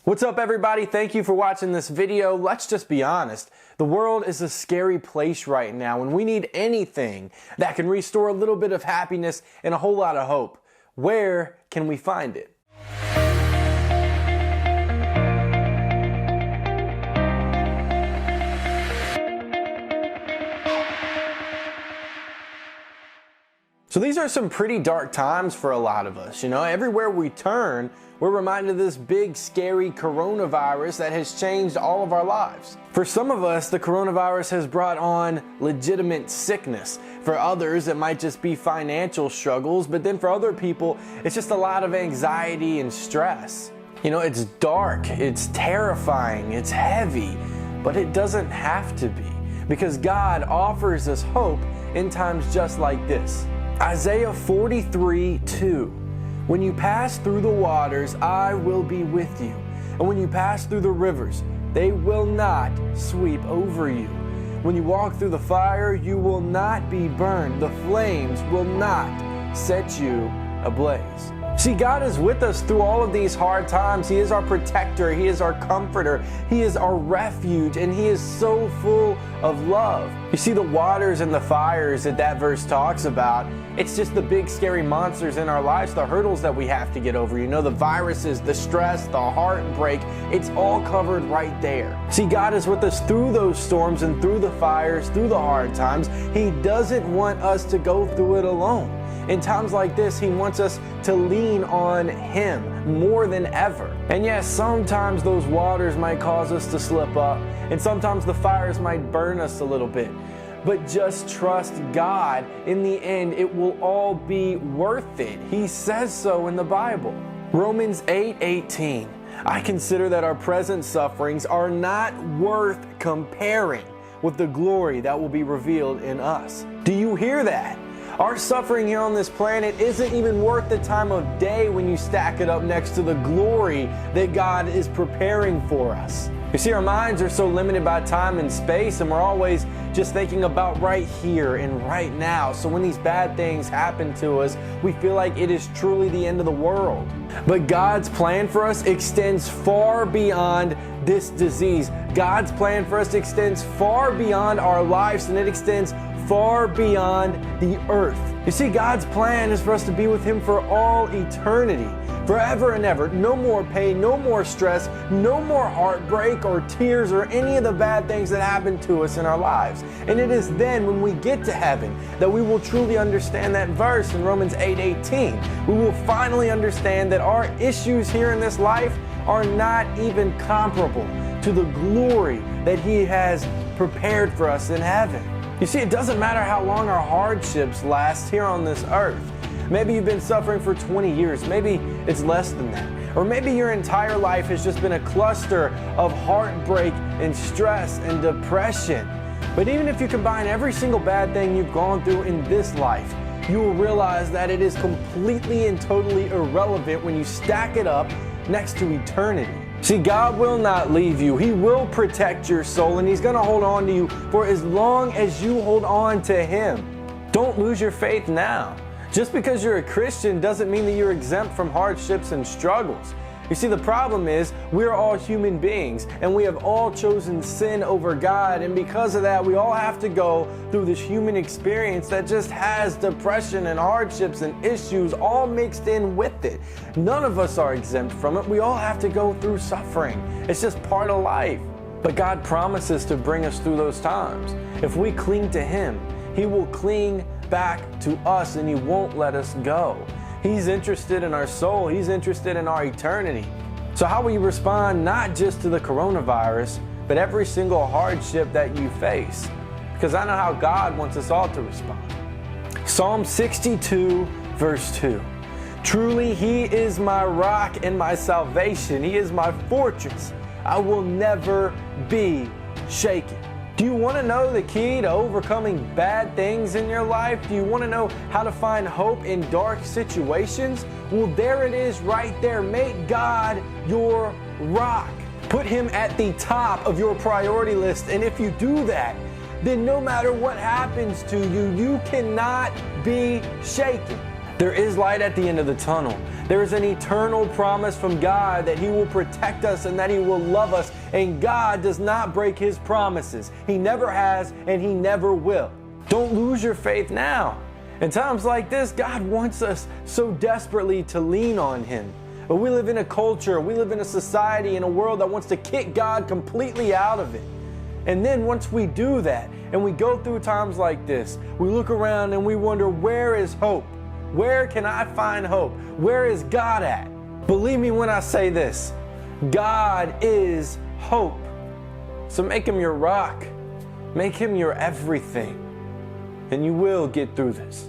What's up, everybody? Thank you for watching this video. Let's just be honest. The world is a scary place right now, and we need anything that can restore a little bit of happiness and a whole lot of hope. Where can we find it? So these are some pretty dark times for a lot of us. Everywhere we turn, we're reminded of this big, scary coronavirus that has changed all of our lives. For some of us, the coronavirus has brought on legitimate sickness. For others, it might just be financial struggles, but then for other people, it's just a lot of anxiety and stress. It's dark, it's terrifying, it's heavy, but it doesn't have to be, because God offers us hope in times just like this. Isaiah 43:2. When you pass through the waters, I will be with you. And when you pass through the rivers, they will not sweep over you. When you walk through the fire, you will not be burned. The flames will not set you ablaze. See, God is with us through all of these hard times. He is our protector. He is our comforter. He is our refuge, and He is so full of love. You see, the waters and the fires that verse talks about, it's just the big scary monsters in our lives, the hurdles that we have to get over. The viruses, the stress, the heartbreak, it's all covered right there. See, God is with us through those storms and through the fires, through the hard times. He doesn't want us to go through it alone. In times like this, He wants us to lean on Him more than ever. And yes, sometimes those waters might cause us to slip up, and sometimes the fires might burn us a little bit. But just trust God. In the end, it will all be worth it. He says so in the Bible. Romans 8:18. I consider that our present sufferings are not worth comparing with the glory that will be revealed in us. Do you hear that? Our suffering here on this planet isn't even worth the time of day when you stack it up next to the glory that God is preparing for us. You see, our minds are so limited by time and space, and we're always just thinking about right here and right now. So when these bad things happen to us, we feel like it is truly the end of the world. But God's plan for us extends far beyond this disease. God's plan for us extends far beyond our lives, and it extends far beyond the earth. You see, God's plan is for us to be with Him for all eternity, forever and ever. No more pain, no more stress, no more heartbreak or tears or any of the bad things that happen to us in our lives. And it is then when we get to heaven that we will truly understand that verse in Romans 8:18. We will finally understand that our issues here in this life are not even comparable to the glory that He has prepared for us in heaven. You see, it doesn't matter how long our hardships last here on this earth. Maybe you've been suffering for 20 years. Maybe it's less than that. Or maybe your entire life has just been a cluster of heartbreak and stress and depression. But even if you combine every single bad thing you've gone through in this life, you will realize that it is completely and totally irrelevant when you stack it up next to eternity. See, God will not leave you. He will protect your soul, and He's going to hold on to you for as long as you hold on to Him. Don't lose your faith now. Just because you're a Christian doesn't mean that you're exempt from hardships and struggles. You see, the problem is we're all human beings, and we have all chosen sin over God, and because of that, we all have to go through this human experience that just has depression and hardships and issues all mixed in with it. None of us are exempt from it. We all have to go through suffering. It's just part of life. But God promises to bring us through those times. If we cling to Him, He will cling back to us, and He won't let us go. He's interested in our soul. He's interested in our eternity. So how will you respond not just to the coronavirus, but every single hardship that you face? Because I know how God wants us all to respond. Psalm 62, verse 2. Truly, He is my rock and my salvation. He is my fortress. I will never be shaken. Do you want to know the key to overcoming bad things in your life? Do you want to know how to find hope in dark situations? Well, there it is right there. Make God your rock. Put Him at the top of your priority list. And if you do that, then no matter what happens to you, you cannot be shaken. There is light at the end of the tunnel. There is an eternal promise from God that He will protect us and that He will love us. And God does not break His promises. He never has and He never will. Don't lose your faith now. In times like this, God wants us so desperately to lean on Him. But we live in a culture, we live in a society, in a world that wants to kick God completely out of it. And then once we do that and we go through times like this, we look around and we wonder, where is hope? Where can I find hope? Where is God at? Believe me when I say this, God is hope. So make Him your rock. Make Him your everything. And you will get through this.